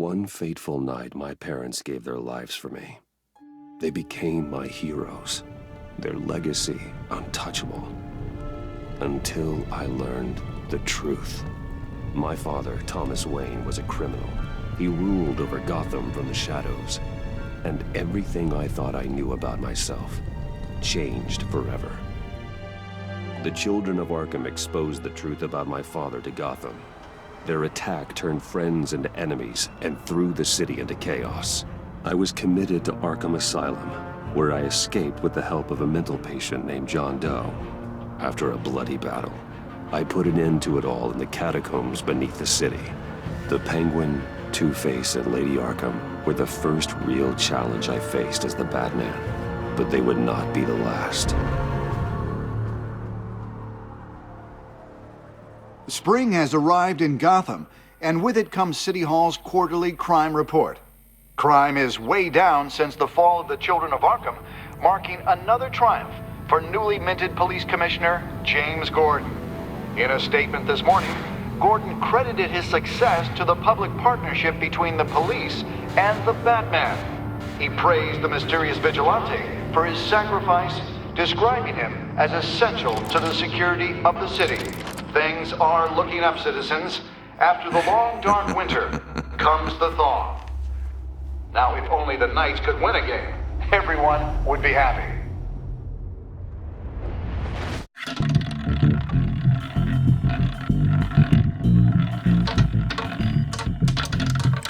one fateful night, my parents gave their lives for me. They became my heroes, their legacy untouchable. Until I learned the truth. My father, Thomas Wayne, was a criminal. He ruled over Gotham from the shadows. And everything I thought I knew about myself changed forever. The children of Arkham exposed the truth about my father to Gotham. Their attack turned friends into enemies and threw the city into chaos. I was committed to Arkham Asylum, where I escaped with the help of a mental patient named John Doe. After a bloody battle, I put an end to it all in the catacombs beneath the city. The Penguin, Two-Face, and Lady Arkham were the first real challenge I faced as the Batman, but they would not be the last. Spring has arrived in Gotham, and with it comes City Hall's quarterly crime report. Crime is way down since the fall of the Children of Arkham, marking another triumph for newly minted Police Commissioner James Gordon. In a statement this morning, Gordon credited his success to the public partnership between the police and the Batman. He praised the mysterious vigilante for his sacrifice, describing him as essential to the security of the city. Things are looking up, citizens. After the long, dark winter comes the thaw. Now, if only the Knights could win a game, everyone would be happy.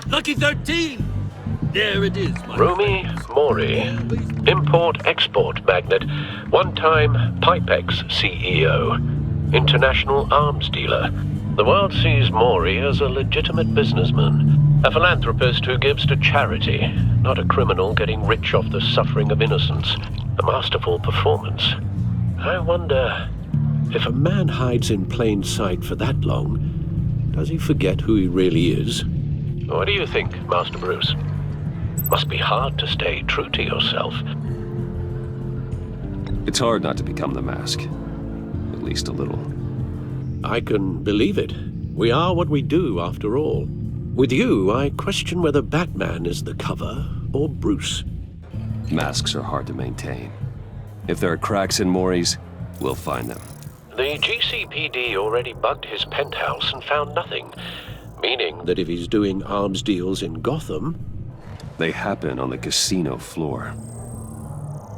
Lucky 13! There it is, my Rumi friends. Mori, import-export magnate, one-time Pipex CEO, international arms dealer. The world sees Mori as a legitimate businessman, a philanthropist who gives to charity, not a criminal getting rich off the suffering of innocence. A masterful performance. I wonder, if a man hides in plain sight for that long, does he forget who he really is? What do you think, Master Bruce? Must be hard to stay true to yourself. It's hard not to become the Mask. At least a little. I can believe it. We are what we do, after all. With you, I question whether Batman is the cover or Bruce. Masks are hard to maintain. If there are cracks in Mori's, we'll find them. The GCPD already bugged his penthouse and found nothing. Meaning that if he's doing arms deals in Gotham... They happen on the casino floor.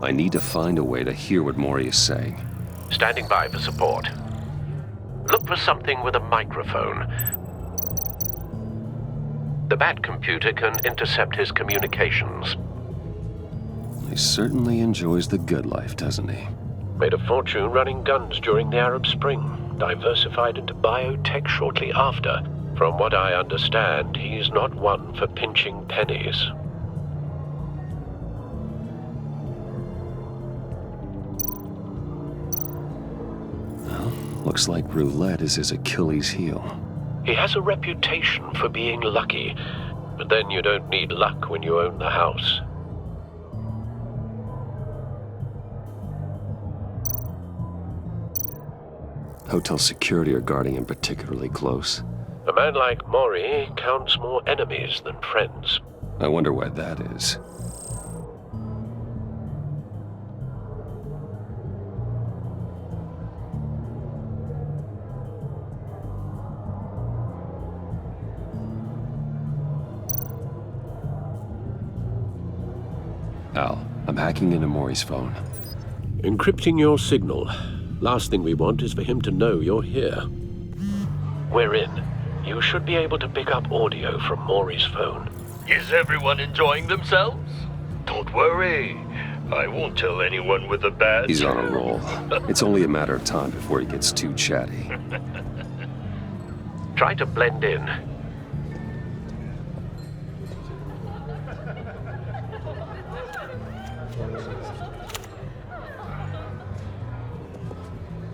I need to find a way to hear what Mori is saying. Standing by for support. Look for something with a microphone. The Bat computer can intercept his communications. He certainly enjoys the good life, doesn't he? Made a fortune running guns during the Arab Spring. Diversified into biotech shortly after. From what I understand, he's not one for pinching pennies. Well, looks like roulette is his Achilles heel. He has a reputation for being lucky, but then you don't need luck when you own the house. Hotel security are guarding him particularly close. A man like Mori counts more enemies than friends. I wonder why that is. Al, I'm hacking into Mori's phone. Encrypting your signal. Last thing we want is for him to know you're here. We're in. You should be able to pick up audio from Mori's phone. Is everyone enjoying themselves? Don't worry. I won't tell anyone with a badge. He's on a roll. It's only a matter of time before he gets too chatty. Try to blend in.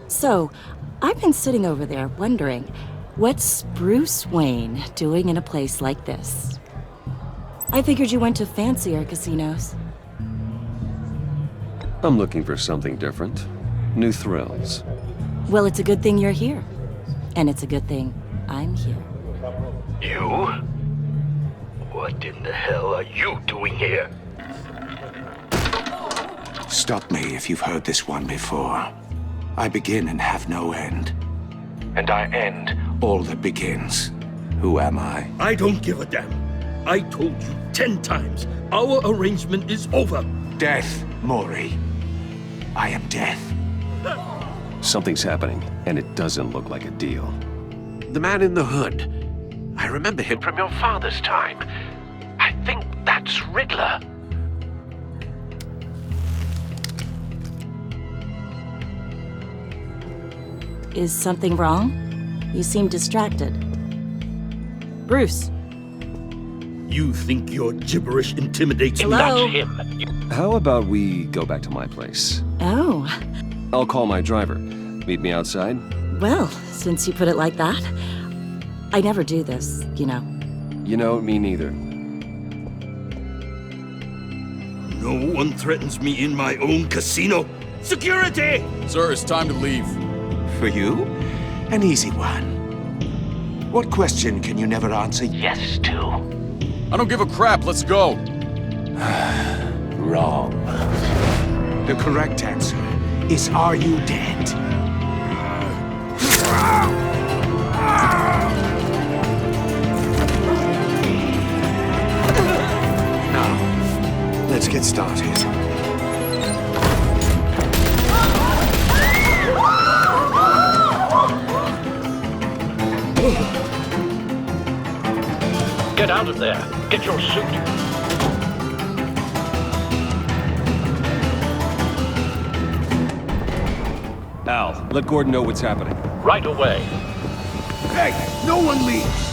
So, I've been sitting over there wondering, what's Bruce Wayne doing in a place like this? I figured you went to fancier casinos. I'm looking for something different. New thrills. Well, it's a good thing you're here. And it's a good thing I'm here. You? What in the hell are you doing here? Stop me if you've heard this one before. I begin and have no end. And I end all that begins. Who am I? I don't give a damn. I told you 10 times. Our arrangement is over. Death, Mori. I am death. Something's happening, and it doesn't look like a deal. The man in the hood. I remember him from your father's time. I think that's Riddler. Is something wrong? You seem distracted. Bruce. You think your gibberish intimidates me? Hello? That's him. How about we go back to my place? Oh, I'll call my driver. Meet me outside? well, since you put it like that. I never do this, you know. You know, me neither. No one threatens me in my own casino. Security! Sir, it's time to leave. For you? An easy one. What question can you never answer yes to? I don't give a crap, let's go. Wrong. The correct answer is, are you dead? Now, let's get started. Get out of there. Get your suit. Al, let Gordon know what's happening. Right away. Hey, no one leaves!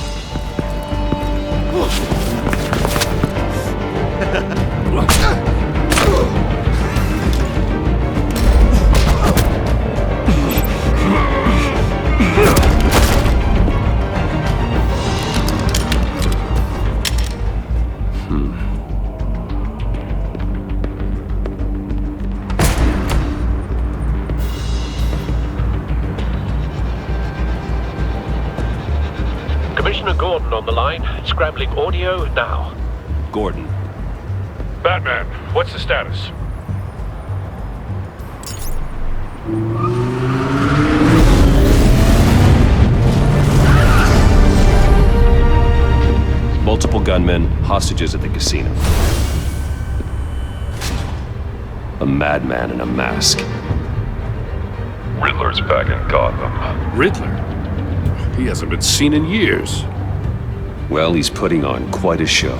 Commissioner Gordon on the line. Scrambling audio now. Gordon. Batman, what's the status? Multiple gunmen, hostages at the casino. A madman in a mask. Riddler's back in Gotham. Riddler? He hasn't been seen in years. Well, he's putting on quite a show.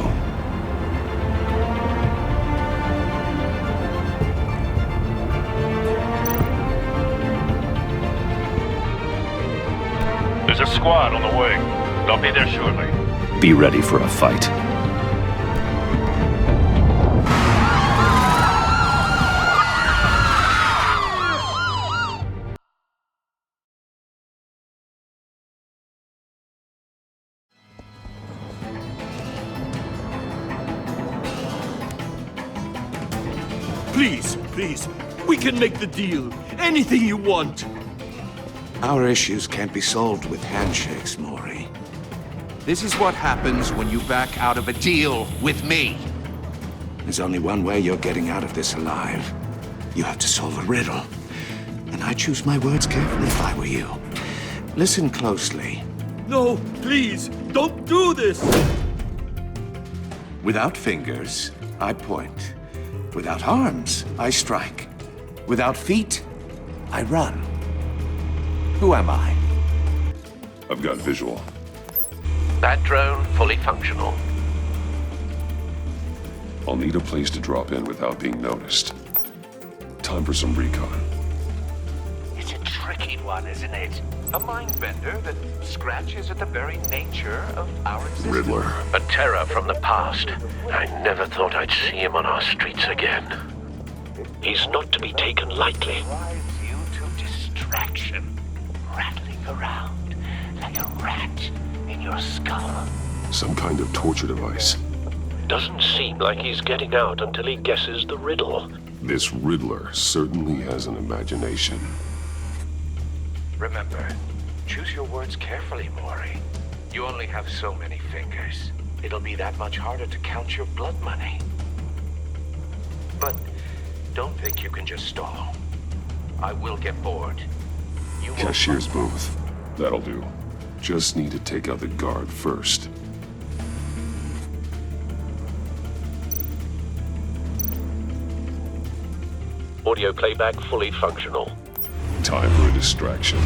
There's a squad on the way. They'll be there shortly. Be ready for a fight. Please, please, we can make the deal. Anything you want. Our issues can't be solved with handshakes, Mori. This is what happens when you back out of a deal with me. There's only one way you're getting out of this alive. You have to solve a riddle. And I choose my words carefully if I were you. Listen closely. No, please, don't do this. Without fingers, I point. Without arms, I strike. Without feet, I run. Who am I? I've got visual. That drone fully functional. I'll need a place to drop in without being noticed. Time for some recon. It's a tricky one, isn't it? A mind bender that scratches at the very nature of our existence. Riddler. A terror from the past. I never thought I'd see him on our streets again. He's not to be taken lightly. Drives you to distraction, rattling around like a rat in your skull. Some kind of torture device. Doesn't seem like he's getting out until he guesses the riddle. This Riddler certainly has an imagination. Remember, choose your words carefully, Mori. You only have so many fingers. it'll be that much harder to count your blood money. But don't think you can just stall. I will get bored. You will Cashier's booth. That'll do. Just need to take out the guard first. Audio playback fully functional. Time for a distraction.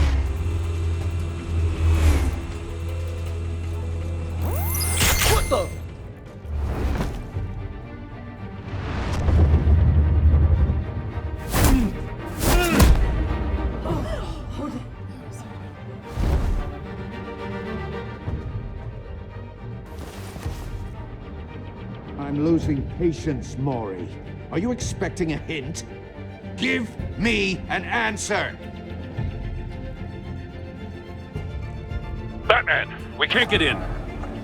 What the? I'm losing patience, Maury. Are you expecting a hint? Give me an answer! Batman, we can't get in.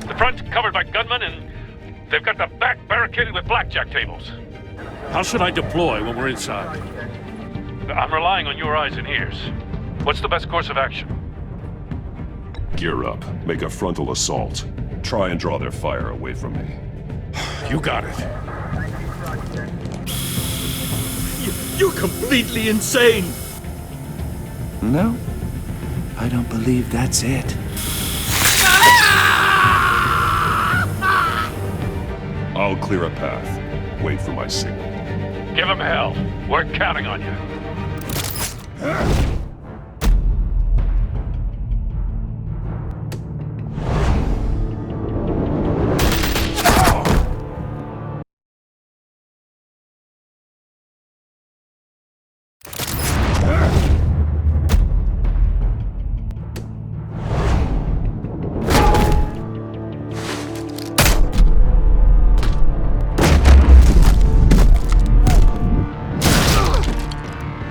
The front's covered by gunmen, and they've got the back barricaded with blackjack tables. How should I deploy when we're inside? I'm relying on your eyes and ears. What's the best course of action? Gear up. Make a frontal assault. Try and draw their fire away from me. You got it. You're completely insane! No, I don't believe that's it. I'll clear a path. Wait for my signal. Give him hell. We're counting on you.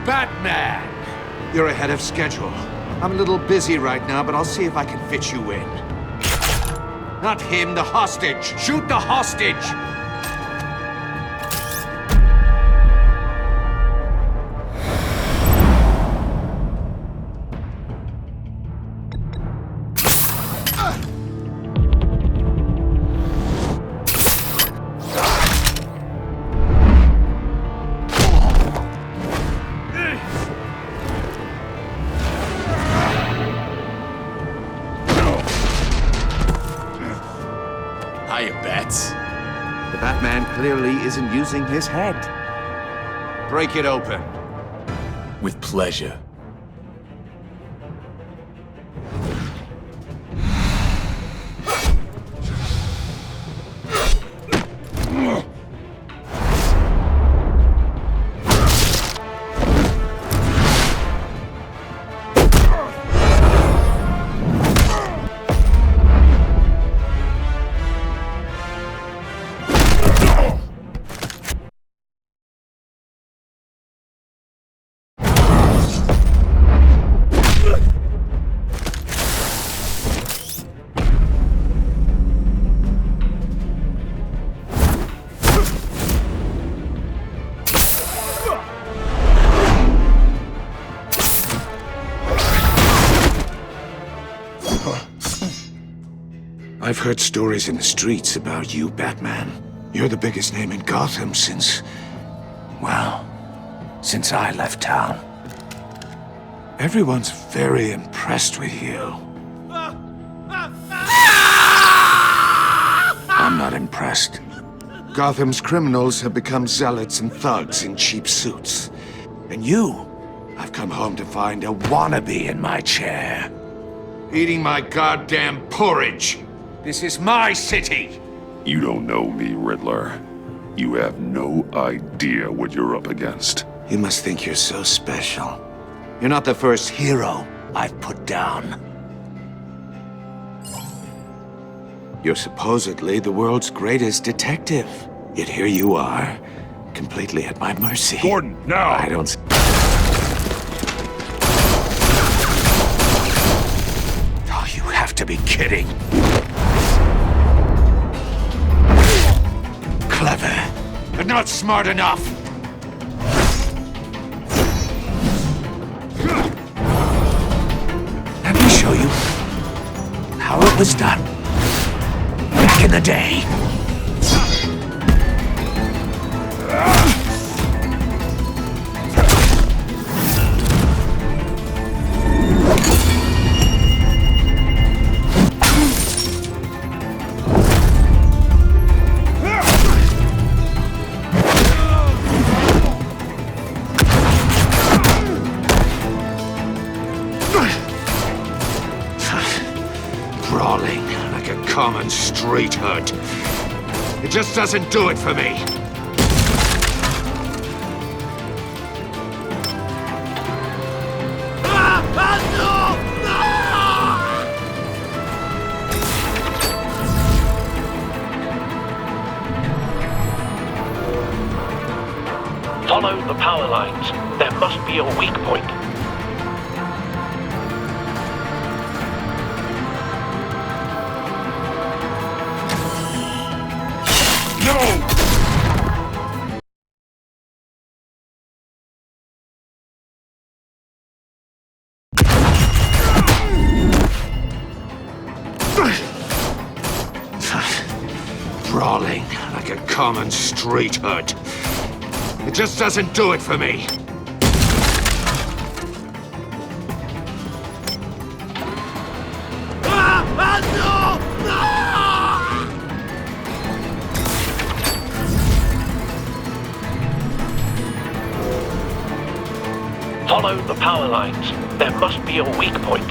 Batman! You're ahead of schedule. I'm a little busy right now, but I'll see if I can fit you in. Not him, the hostage! Shoot the hostage! Hiya, Bats. The Batman clearly isn't using his head. Break it open. With pleasure. I've heard stories in the streets about you, Batman. You're the biggest name in Gotham since... well, since I left town. Everyone's very impressed with you. I'm not impressed. Gotham's criminals have become zealots and thugs in cheap suits. And you, I've come home to find a wannabe in my chair. Eating my goddamn porridge. This is my city! You don't know me, Riddler. You have no idea what you're up against. You must think you're so special. You're not the first hero I've put down. You're supposedly the world's greatest detective. Yet here you are, completely at my mercy. Gordon, now! I don't... Oh, you have to be kidding. Clever, but not smart enough. Let me show you how it was done. Back in in the day. Brawling like a common street hood. It just doesn't do it for me. Follow the power lines. There must be a weak point. Brawling like a common street hood. It just doesn't do it for me. Follow the power lines. There must be a weak point.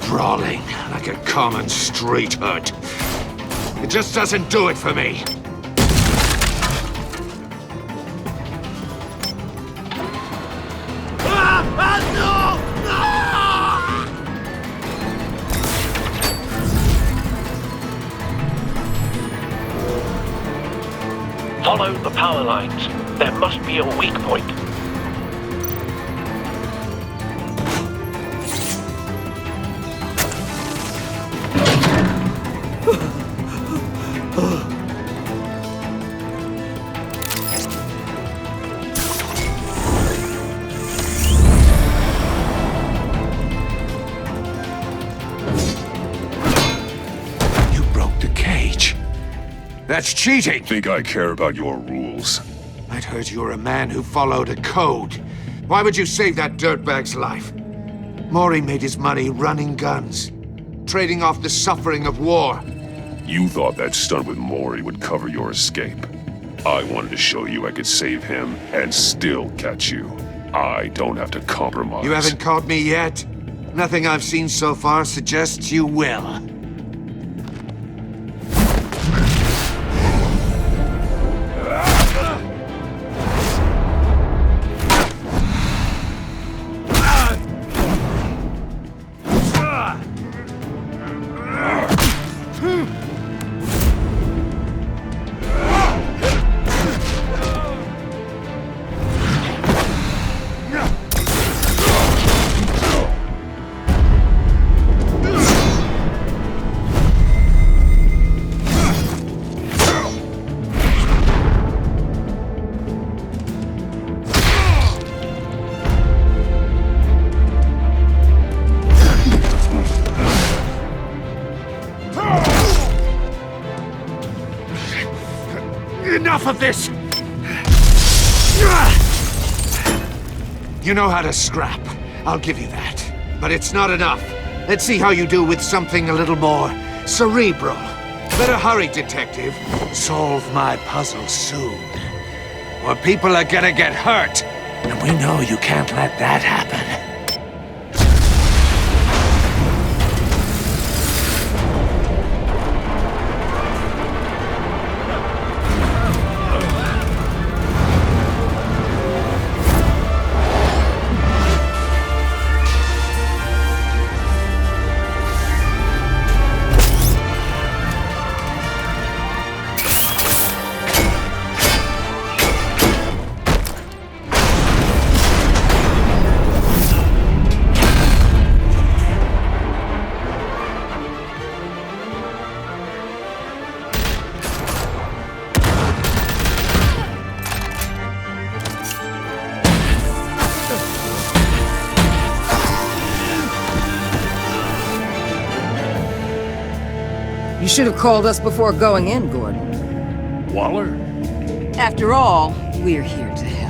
Brawling like a common street hood. It just doesn't do it for me. Follow the power lines. There must be a weak point. You broke the cage. That's cheating! Think I care about your rules? I'd heard you were a man who followed a code. Why would you save that dirtbag's life? Mori made his money running guns, trading off the suffering of war. You thought that stunt with Mori would cover your escape. I wanted to show you I could save him and still catch you. I don't have to compromise. You haven't caught me yet? Nothing I've seen so far suggests you will. Enough of this! You know how to scrap. I'll give you that. But it's not enough. Let's see how you do with something a little more cerebral. Better hurry, detective. Solve my puzzle soon. Or people are gonna get hurt. And we know you can't let that happen. You should have called us before going in, Gordon. Waller? After all, we're here to help.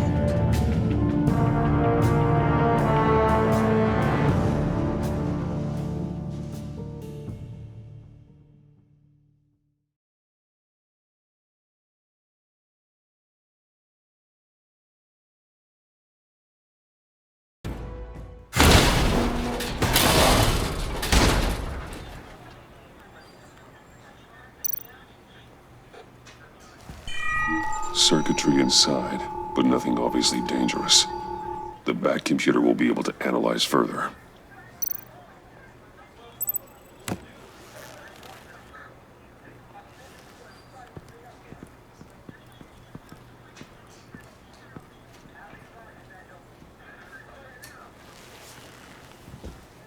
Circuitry inside, but nothing obviously dangerous. The Bat computer will be able to analyze further.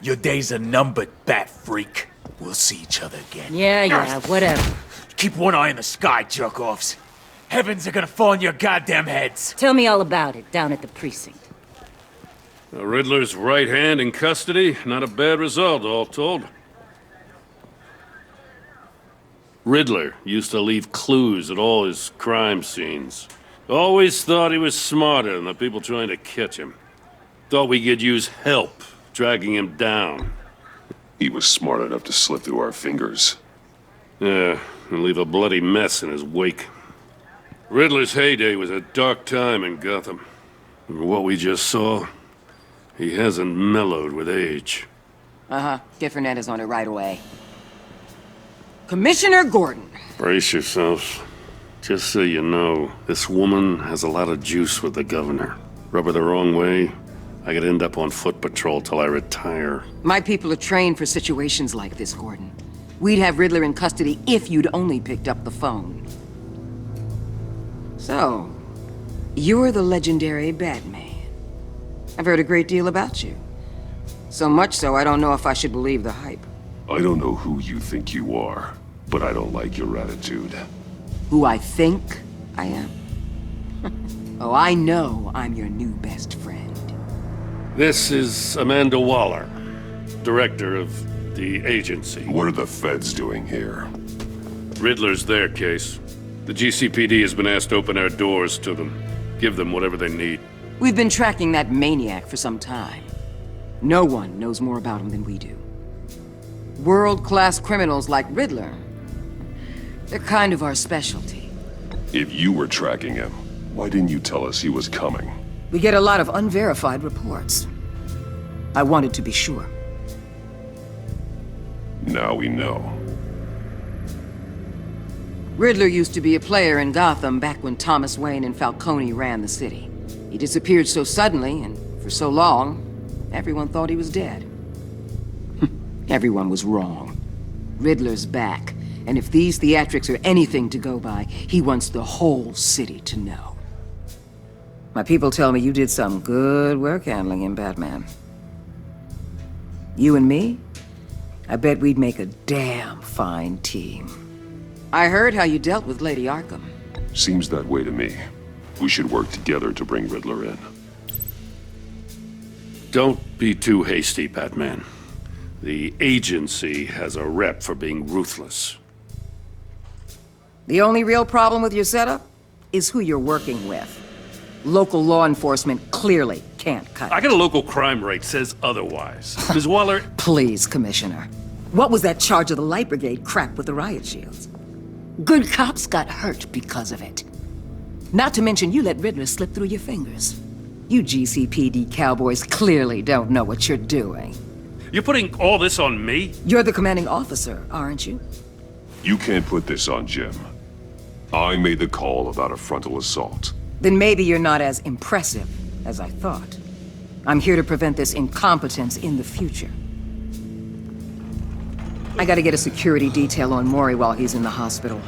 Your days are numbered, Bat Freak. We'll see each other again. Yeah, whatever. Keep one eye in the sky, jerk-offs. Heavens are gonna fall on your goddamn heads. Tell me all about it down at the precinct. Riddler's right hand in custody. Not a bad result, all told. Riddler used to leave clues at all his crime scenes. Always thought he was smarter than the people trying to catch him. Thought we could use help dragging him down. He was smart enough to slip through our fingers. Yeah, and leave a bloody mess in his wake. Riddler's heyday was a dark time in Gotham. And what we just saw, he hasn't mellowed with age. Get Fernandez on it right away. Commissioner Gordon. Brace yourselves. Just so you know, this woman has a lot of juice with the governor. Rub her the wrong way, I could end up on foot patrol till I retire. My people are trained for situations like this, Gordon. We'd have Riddler in custody if you'd only picked up the phone. So, you're the legendary Batman. I've heard a great deal about you. So much so, I don't know if I should believe the hype. I don't know who you think you are, but I don't like your attitude. Who I think I am? Oh, I know I'm your new best friend. This is Amanda Waller, director of the agency. What are the feds doing here? Riddler's their case. The GCPD has been asked to open our doors to them. Give them whatever they need. We've been tracking that maniac for some time. No one knows more about him than we do. World-class criminals like Riddler. They're kind of our specialty. If you were tracking him, why didn't you tell us he was coming? We get a lot of unverified reports. I wanted to be sure. Now we know. Riddler used to be a player in Gotham back when Thomas Wayne and Falcone ran the city. He disappeared so suddenly and for so long, everyone thought he was dead. Everyone was wrong. Riddler's back, and if these theatrics are anything to go by, he wants the whole city to know. My people tell me you did some good work handling him, Batman. You and me? I bet we'd make a damn fine team. I heard how you dealt with Lady Arkham. Seems that way to me. We should work together to bring Riddler in. Don't be too hasty, Batman. The agency has a rep for being ruthless. The only real problem with your setup is who you're working with. Local law enforcement clearly can't cut it. I got a local crime rate says otherwise. Ms. Waller... Please, Commissioner. What was that charge of the Light Brigade crap with the riot shields? Good cops got hurt because of it. Not to mention you let Riddler slip through your fingers. You GCPD cowboys clearly don't know what you're doing. You're putting all this on me? You're the commanding officer, aren't you? You can't put this on Jim. I made the call about a frontal assault. Then maybe you're not as impressive as I thought. I'm here to prevent this incompetence in the future. I gotta get a security detail on Mori while he's in the hospital.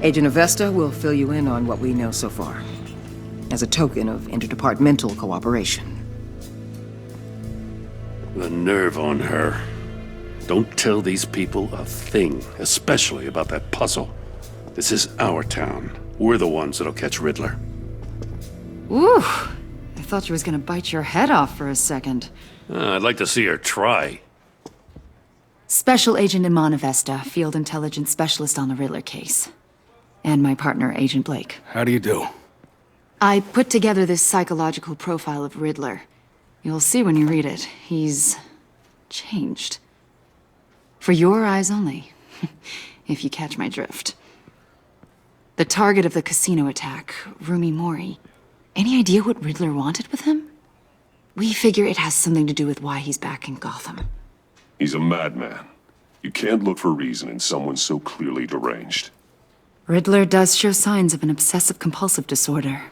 Agent Avesta will fill you in on what we know so far, as a token of interdepartmental cooperation. The nerve on her. Don't tell these people a thing, especially about that puzzle. This is our town. We're the ones that'll catch Riddler. Ooh, I thought she was gonna bite your head off for a second. I'd like to see her try. Special Agent Iman Avesta, Field Intelligence Specialist on the Riddler case. And my partner, Agent Blake. How do you do? I put together this psychological profile of Riddler. You'll see when you read it. He's changed. For your eyes only, if you catch my drift. The target of the casino attack, Rumi Mori. Any idea what Riddler wanted with him? We figure it has something to do with why he's back in Gotham. He's a madman. You can't look for reason in someone so clearly deranged. Riddler does show signs of an obsessive-compulsive disorder,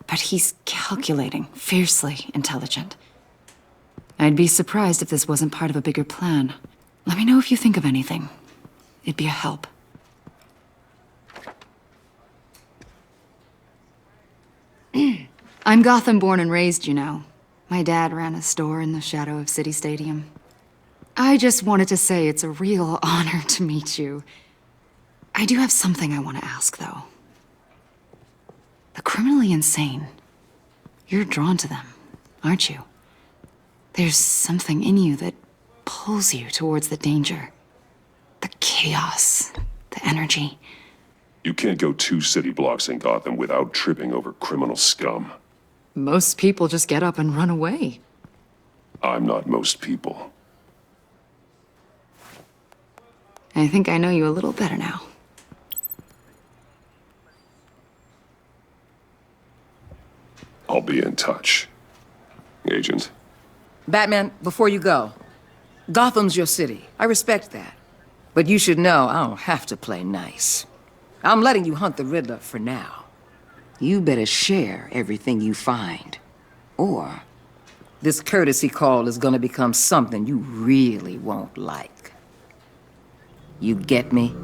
but he's calculating, fiercely intelligent. I'd be surprised if this wasn't part of a bigger plan. Let me know if you think of anything. It'd be a help. I'm Gotham born and raised, you know. My dad ran a store in the shadow of City Stadium. I just wanted to say it's a real honor to meet you. I do have something I want to ask, though. The criminally insane. You're drawn to them, aren't you? There's something in you that pulls you towards the danger. The chaos, the energy. You can't go 2 city blocks in Gotham without tripping over criminal scum. Most people just get up and run away. I'm not most people. I think I know you a little better now. I'll be in touch. Agent. Batman, before you go, Gotham's your city. I respect that. But you should know I don't have to play nice. I'm letting you hunt the Riddler for now. You better share everything you find. Or this courtesy call is gonna become something you really won't like. You get me?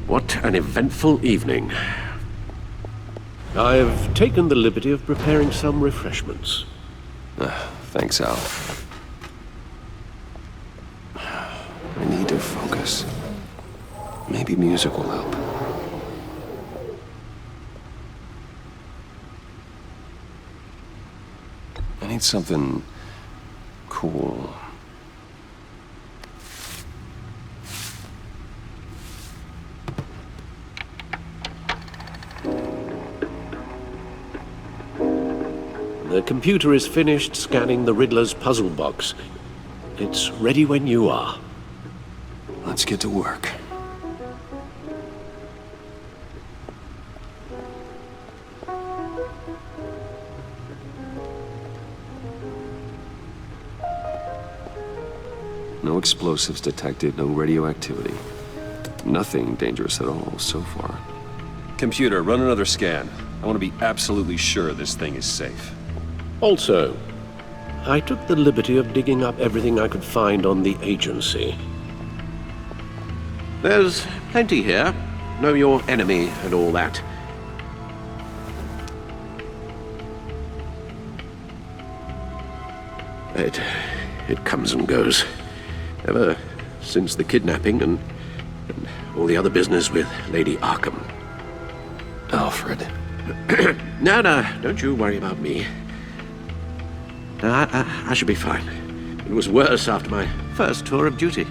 What an eventful evening. I've taken the liberty of preparing some refreshments. Thanks, Al. I need to focus. Maybe music will help. I need something cool. The computer is finished scanning the Riddler's puzzle box. It's ready when you are. Let's get to work. No explosives detected, no radioactivity. Nothing dangerous at all so far. Computer, run another scan. I want to be absolutely sure this thing is safe. Also, I took the liberty of digging up everything I could find on the agency. There's plenty here. Know your enemy and all that. It comes and goes. Ever since the kidnapping and all the other business with Lady Arkham. Alfred. No, don't you worry about me. I should be fine. It was worse after my first tour of duty.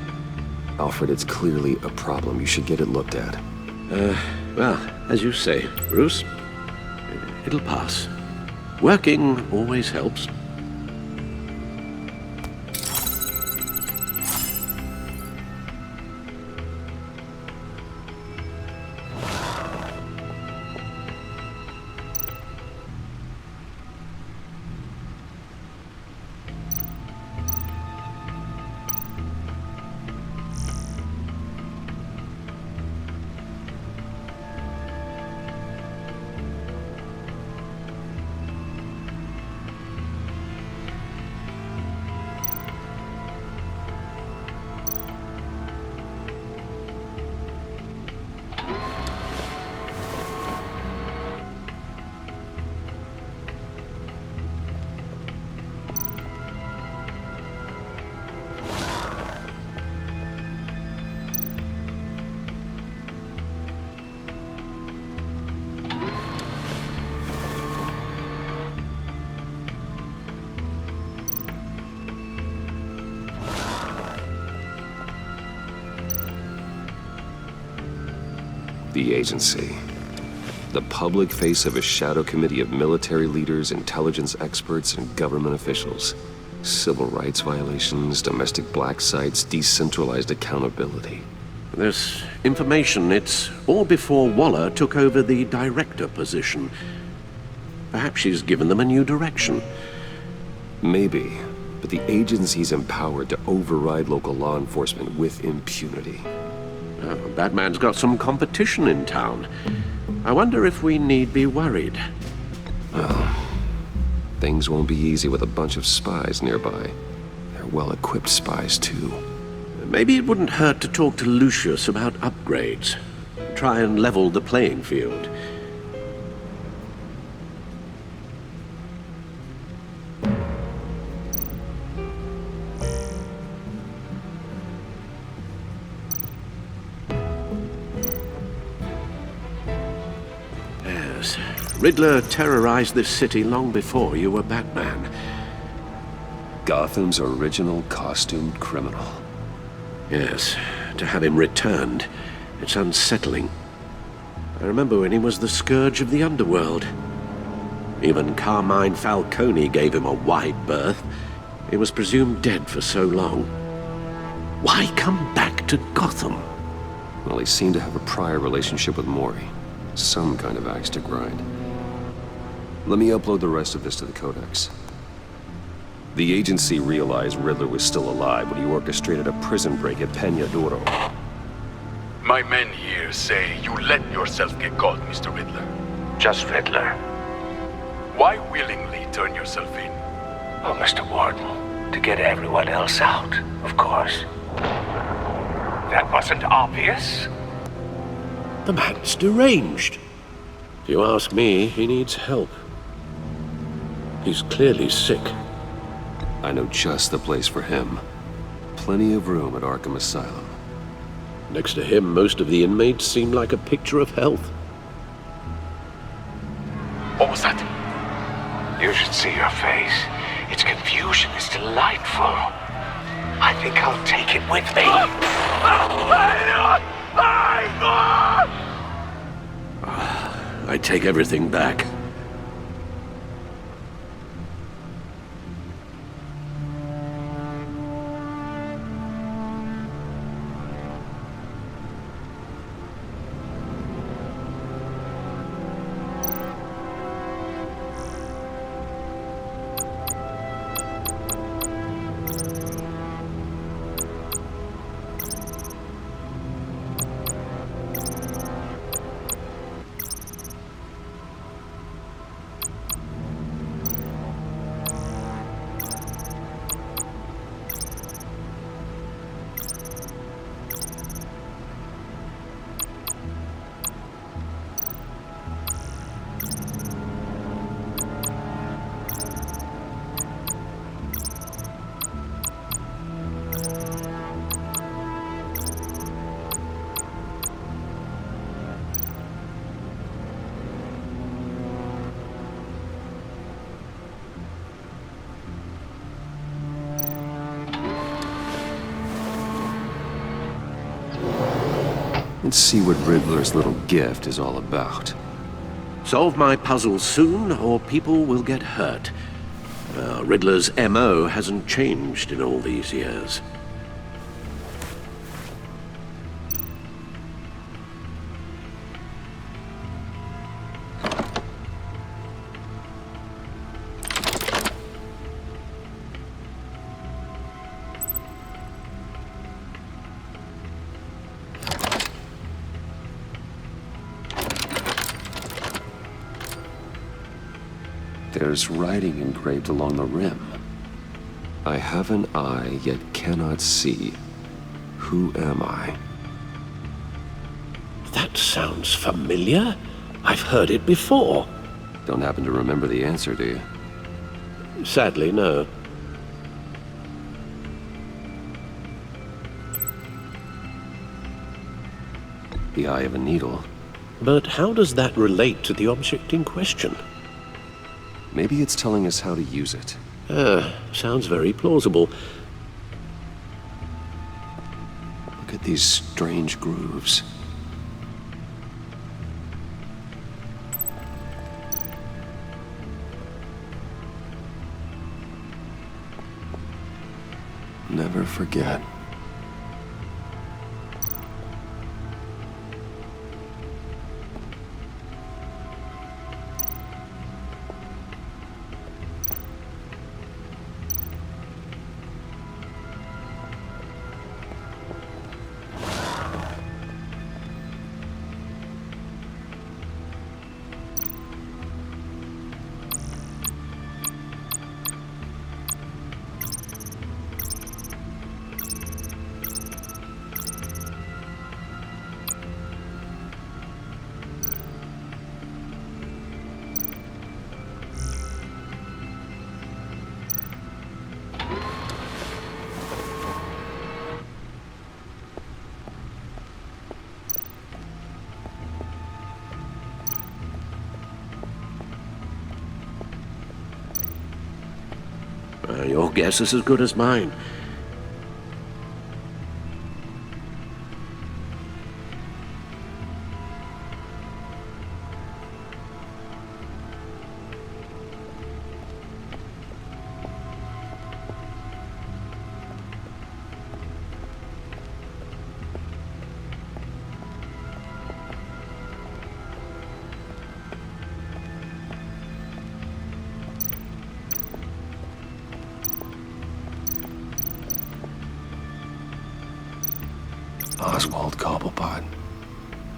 Alfred, it's clearly a problem. You should get it looked at. Well, as you say, Bruce, it'll pass. Working always helps. The agency. The public face of a shadow committee of military leaders, intelligence experts, and government officials. Civil rights violations, domestic black sites, decentralized accountability. This information, it's all before Waller took over the director position. Perhaps she's given them a new direction. Maybe, but the agency's empowered to override local law enforcement with impunity. Batman's got some competition in town. I wonder if we need be worried. Well, things won't be easy with a bunch of spies nearby. They're well-equipped spies, too. Maybe it wouldn't hurt to talk to Lucius about upgrades. Try and level the playing field. Yes, Riddler terrorized this city long before you were Batman. Gotham's original costumed criminal. Yes, to have him returned, it's unsettling. I remember when he was the scourge of the underworld. Even Carmine Falcone gave him a wide berth. He was presumed dead for so long. Why come back to Gotham? Well, he seemed to have a prior relationship with Mori. Some kind of axe to grind. Let me upload the rest of this to the Codex. The agency realized Riddler was still alive when he orchestrated a prison break at Peña Duro. My men here say you let yourself get caught, Mr. Riddler. Just Riddler. Why willingly turn yourself in? Oh, Mr. Warden, to get everyone else out, of course. That wasn't obvious? The man's deranged. If you ask me, he needs help. He's clearly sick. I know just the place for him. Plenty of room at Arkham Asylum. Next to him, most of the inmates seem like a picture of health. What was that? You should see your face. Its confusion is delightful. I think I'll take it with me. I take everything back. Let's see what Riddler's little gift is all about. Solve my puzzle soon, or people will get hurt. Riddler's MO hasn't changed in all these years. There's writing engraved along the rim. I have an eye, yet cannot see. Who am I? That sounds familiar. I've heard it before. Don't happen to remember the answer, do you? Sadly, no. The eye of a needle. But how does that relate to the object in question? Maybe it's telling us how to use it. Sounds very plausible. Look at these strange grooves. Never forget. Your guess is as good as mine. Oswald Cobblepot.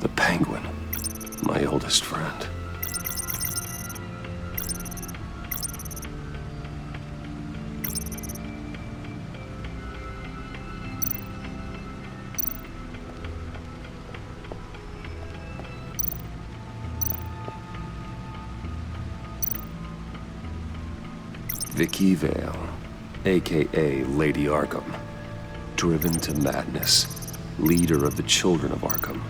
The Penguin. My oldest friend. Vicky Vale, aka Lady Arkham. Driven to madness. Leader of the Children of Arkham.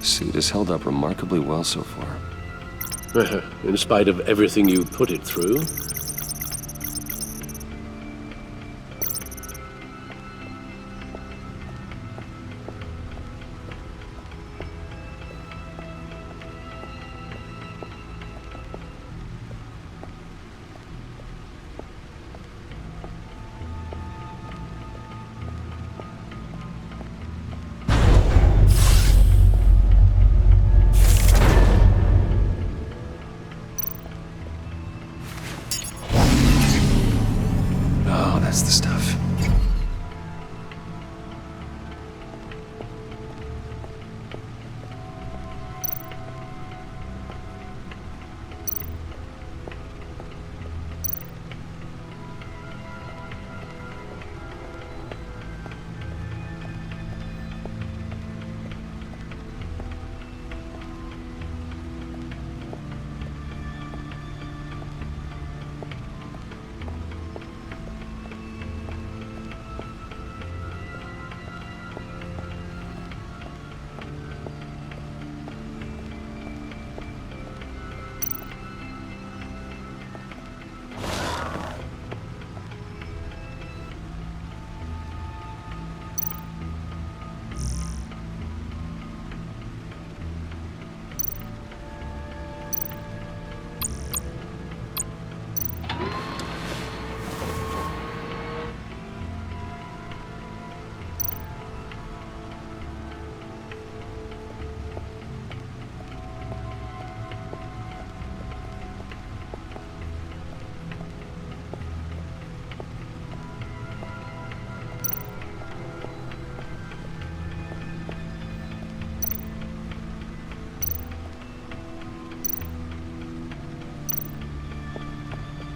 Suit has held up remarkably well so far. In spite of everything you put it through? That's the stuff.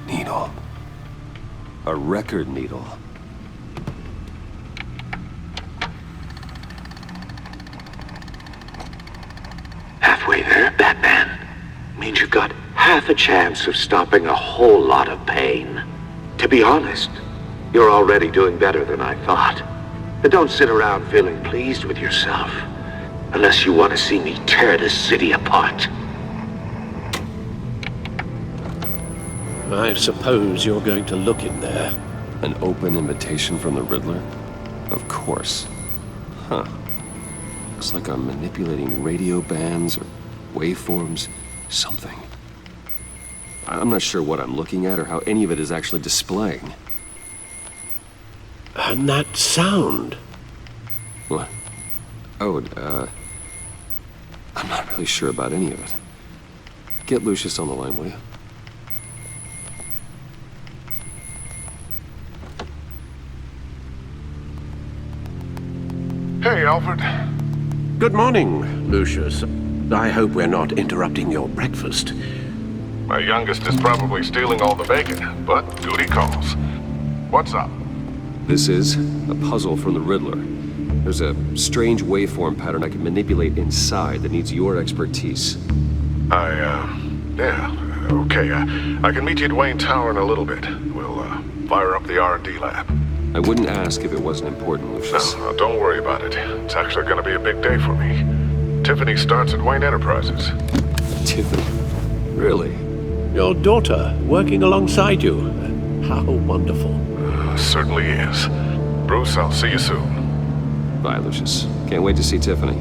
Needle. A record needle. Halfway there, Batman. Means you got half a chance of stopping a whole lot of pain. To be honest, You're already doing better than I thought. And don't sit around feeling pleased with yourself. Unless you want to see me tear this city apart. I suppose you're going to look in there. An open invitation from the Riddler? Of course. Huh. Looks like I'm manipulating radio bands or waveforms. Something. I'm not sure what I'm looking at or how any of it is actually displaying. And that sound? What? Oh, I'm not really sure about any of it. Get Lucius on the line, will you? Hey, Alfred. Good morning, Lucius. I hope we're not interrupting your breakfast. My youngest is probably stealing all the bacon, but duty calls. What's up? This is a puzzle from the Riddler. There's a strange waveform pattern I can manipulate inside that needs your expertise. Yeah, okay. I can meet you at Wayne Tower in a little bit. We'll, fire up the R&D lab. I wouldn't ask if it wasn't important, Lucius. No, don't worry about it. It's actually gonna be a big day for me. Tiffany starts at Wayne Enterprises. Tiffany? Really? Your daughter, working alongside you. How wonderful. Certainly is. Bruce, I'll see you soon. Bye, Lucius. Can't wait to see Tiffany.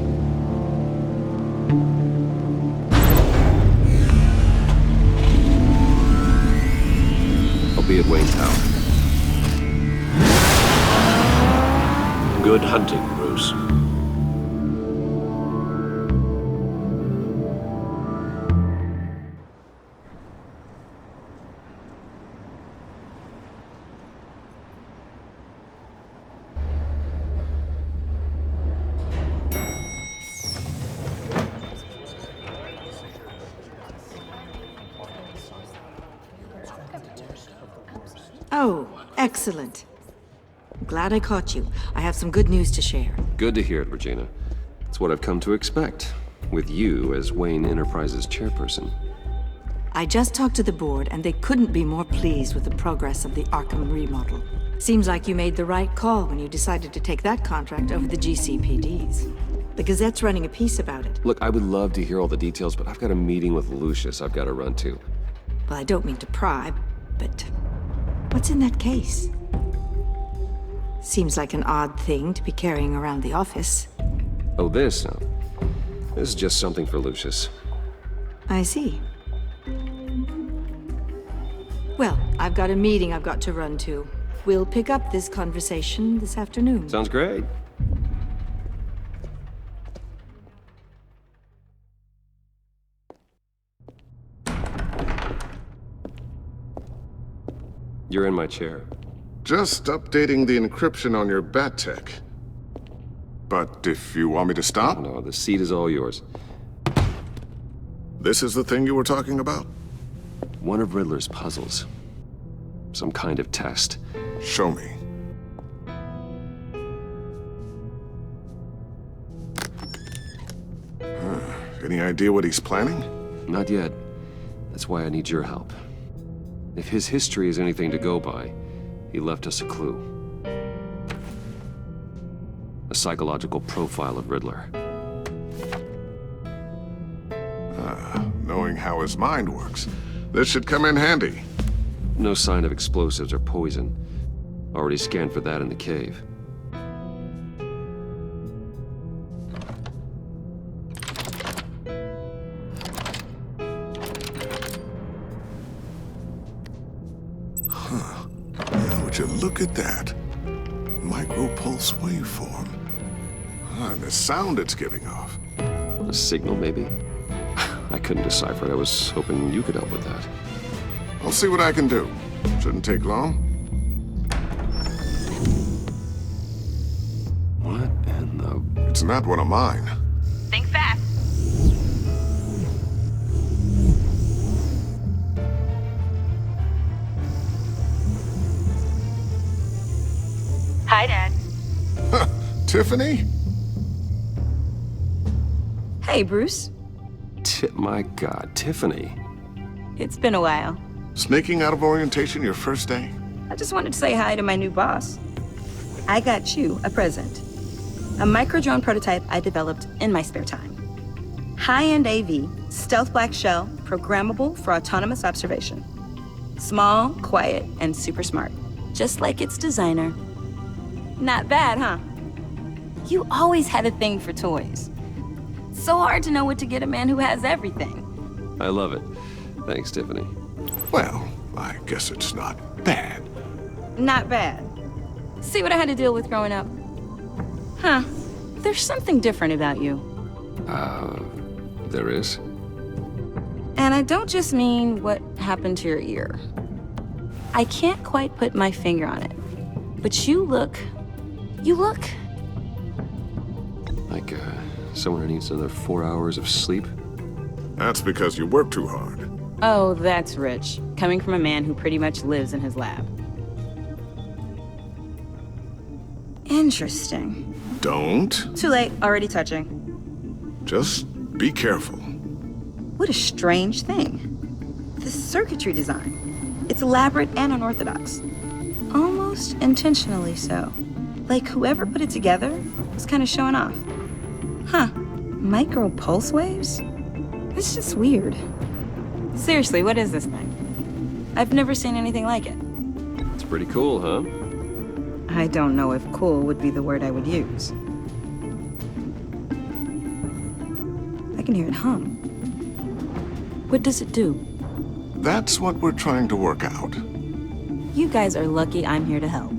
I'll be at Wayne Tower. Good hunting, Bruce. Oh, excellent. I'm glad I caught you. I have some good news to share. Good to hear it, Regina. It's what I've come to expect, with you as Wayne Enterprises chairperson. I just talked to the board, and they couldn't be more pleased with the progress of the Arkham remodel. Seems like you made the right call when you decided to take that contract over the GCPD's. The Gazette's running a piece about it. Look, I would love to hear all the details, but I've got a meeting with Lucius I've got to run to. Well, I don't mean to pry, but what's in that case? Seems like an odd thing to be carrying around the office. Oh, this? No. This is just something for Lucius. I see. Well, I've got a meeting I've got to run to. We'll pick up this conversation this afternoon. Sounds great. You're in my chair. Just updating the encryption on your bat tech. But if you want me to stop? No, the seat is all yours. This is the thing you were talking about? One of Riddler's puzzles. Some kind of test. Show me. Any idea what he's planning? Not yet. That's why I need your help. If his history is anything to go by, he left us a clue. A psychological profile of Riddler. Knowing how his mind works, this should come in handy. No sign of explosives or poison. Already scanned for that in the cave. Would you look at that? Micropulse waveform. And the sound it's giving off. A signal, maybe? I couldn't decipher it. I was hoping you could help with that. I'll see what I can do. Shouldn't take long. What in the... It's not one of mine. Think fast. Hi, Dad. Tiffany? Hey, Bruce. My God, Tiffany. It's been a while. Sneaking out of orientation your first day? I just wanted to say hi to my new boss. I got you a present. A micro-drone prototype I developed in my spare time. High-end AV, stealth black shell, programmable for autonomous observation. Small, quiet, and super smart. Just like its designer. Not bad, huh? You always had a thing for toys. So hard to know what to get a man who has everything. I love it. Thanks, Tiffany. Well, I guess it's not bad. Not bad. See what I had to deal with growing up? Huh. There's something different about you. There is? And I don't just mean what happened to your ear. I can't quite put my finger on it. But you look... Like, someone who needs another 4 hours of sleep? That's because you work too hard. Oh, that's rich. Coming from a man who pretty much lives in his lab. Interesting. Don't. Too late, already touching. Just be careful. What a strange thing. The circuitry design. It's elaborate and unorthodox. Almost intentionally so. Like whoever put it together was kind of showing off. Huh. Micro pulse waves? It's just weird. Seriously, what is this thing? I've never seen anything like it. It's pretty cool, huh? I don't know if cool would be the word I would use. I can hear it hum. What does it do? That's what we're trying to work out. You guys are lucky I'm here to help.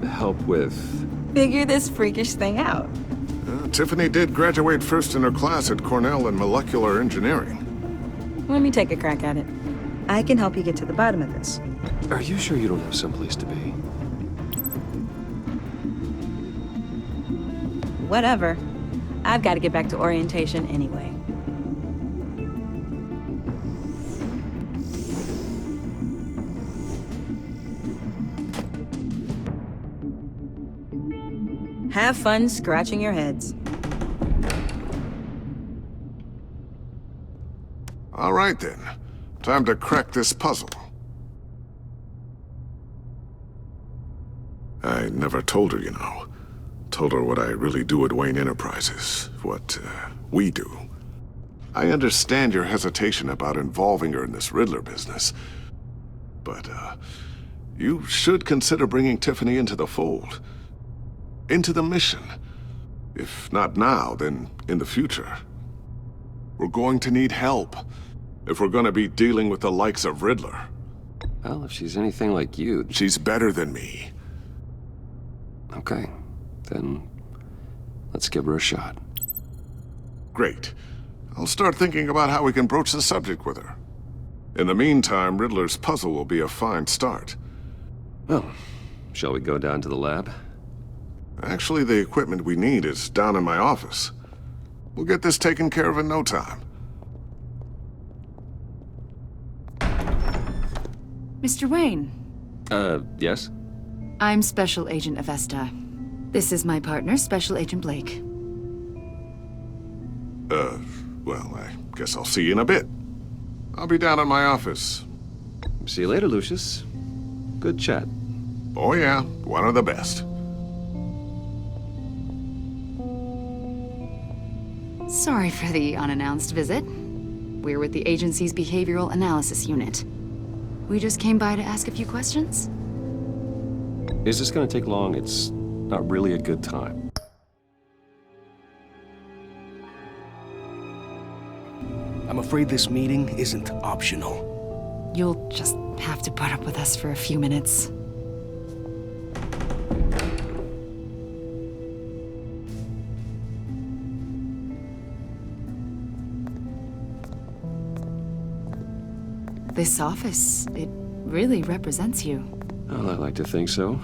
Help with... Figure this freakish thing out. Tiffany did graduate first in her class at Cornell in molecular engineering. Let me take a crack at it. I can help you get to the bottom of this. Are you sure you don't have someplace to be? Whatever. I've got to get back to orientation anyway. Have fun scratching your heads. All right, then. Time to crack this puzzle. I never told her, you know. Told her what I really do at Wayne Enterprises. What, we do. I understand your hesitation about involving her in this Riddler business. But, you should consider bringing Tiffany into the fold. Into the mission. If not now, then in the future. We're going to need help if we're going to be dealing with the likes of Riddler. Well, if she's anything like you... She's better than me. Okay, then let's give her a shot. Great. I'll start thinking about how we can broach the subject with her. In the meantime, Riddler's puzzle will be a fine start. Well, shall we go down to the lab? Actually, the equipment we need is down in my office. We'll get this taken care of in no time. Mr. Wayne. Yes? I'm Special Agent Avesta. This is my partner, Special Agent Blake. Well, I guess I'll see you in a bit. I'll be down in my office. See you later, Lucius. Good chat. Oh yeah, one of the best. Sorry for the unannounced visit. We're with the agency's Behavioral Analysis Unit. We just came by to ask a few questions. Is this gonna take long? It's not really a good time. I'm afraid this meeting isn't optional. You'll just have to put up with us for a few minutes. This office, it really represents you. Well, I like to think so.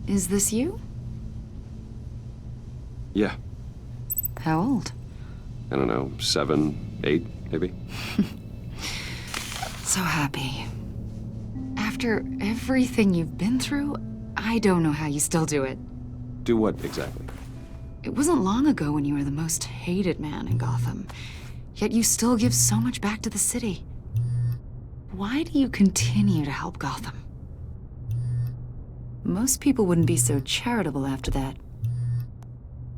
Is this you? Yeah. How old? I don't know, 7, 8, maybe? So happy. After everything you've been through, I don't know how you still do it. Do what, exactly? It wasn't long ago when you were the most hated man in Gotham. Yet you still give so much back to the city. Why do you continue to help Gotham? Most people wouldn't be so charitable after that.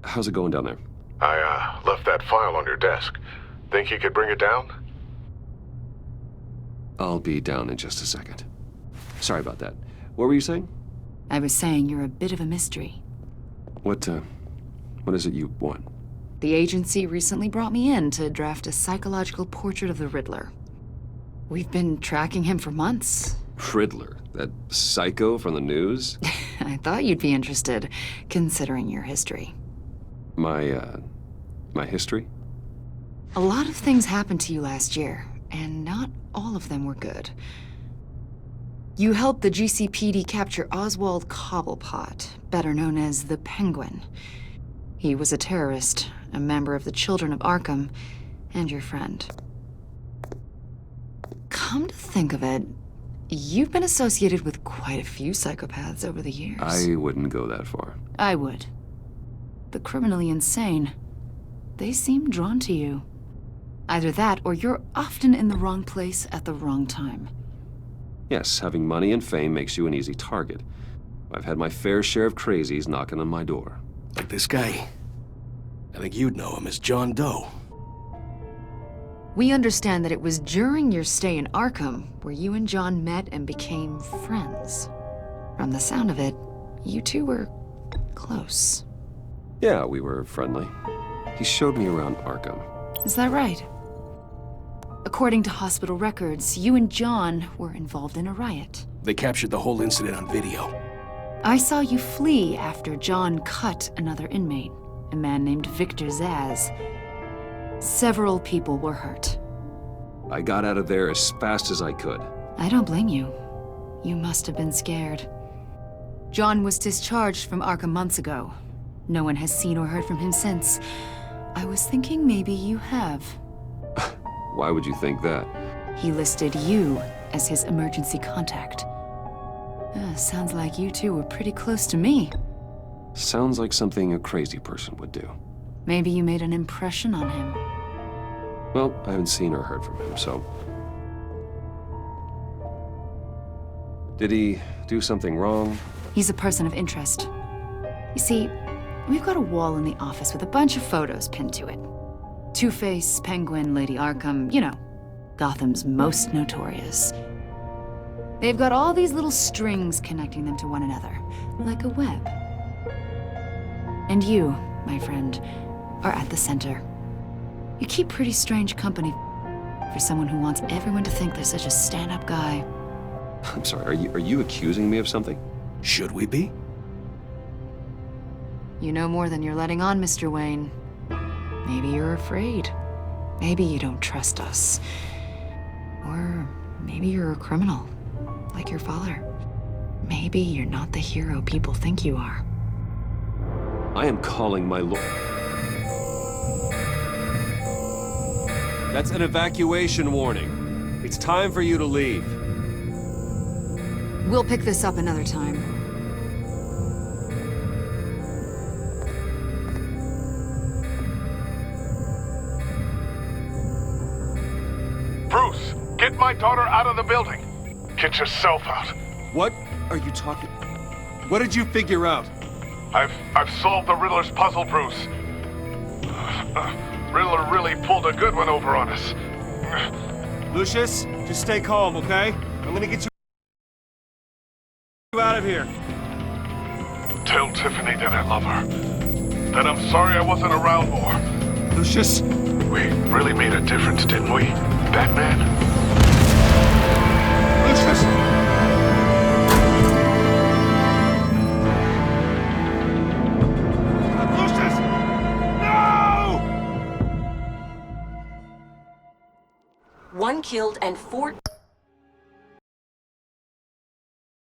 How's it going down there? I left that file on your desk. Think you could bring it down? I'll be down in just a second. Sorry about that. What were you saying? I was saying you're a bit of a mystery. What is it you want? The agency recently brought me in to draft a psychological portrait of the Riddler. We've been tracking him for months. Riddler? That psycho from the news? I thought you'd be interested, considering your history. My history? A lot of things happened to you last year, and not all of them were good. You helped the GCPD capture Oswald Cobblepot, better known as the Penguin. He was a terrorist, a member of the Children of Arkham, and your friend. Come to think of it, you've been associated with quite a few psychopaths over the years. I wouldn't go that far. I would. The criminally insane. They seem drawn to you. Either that, or you're often in the wrong place at the wrong time. Yes, having money and fame makes you an easy target. I've had my fair share of crazies knocking on my door. Like this guy. I think you'd know him as John Doe. We understand that it was during your stay in Arkham where you and John met and became friends. From the sound of it, you two were close. Yeah, we were friendly. He showed me around Arkham. Is that right? According to hospital records, you and John were involved in a riot. They captured the whole incident on video. I saw you flee after John cut another inmate, a man named Victor Zsasz. Several people were hurt. I got out of there as fast as I could. I don't blame you. You must have been scared. John was discharged from Arkham months ago. No one has seen or heard from him since. I was thinking maybe you have. Why would you think that? He listed you as his emergency contact. Sounds like you two were pretty close to me. Sounds like something a crazy person would do. Maybe you made an impression on him. Well, I haven't seen or heard from him, so... Did he do something wrong? He's a person of interest. You see, we've got a wall in the office with a bunch of photos pinned to it. Two-Face, Penguin, Lady Arkham, you know, Gotham's most notorious. They've got all these little strings connecting them to one another, like a web. And you, my friend, are at the center. You keep pretty strange company for someone who wants everyone to think they're such a stand-up guy. I'm sorry, are you accusing me of something? Should we be? You know more than you're letting on, Mr. Wayne. Maybe you're afraid. Maybe you don't trust us. Or maybe you're a criminal, like your father. Maybe you're not the hero people think you are. I am calling my lord. That's an evacuation warning. It's time for you to leave. We'll pick this up another time. Bruce, get my daughter out of the building. Get yourself out. What are you talking? What did you figure out? I've solved the Riddler's puzzle, Bruce. Riddler really pulled a good one over on us. Lucius, just stay calm, okay? I'm gonna get you out of here. Tell Tiffany that I love her. That I'm sorry I wasn't around more. Lucius! We really made a difference, didn't we, Batman? Lucius! Lucius! No! 1 killed and 4...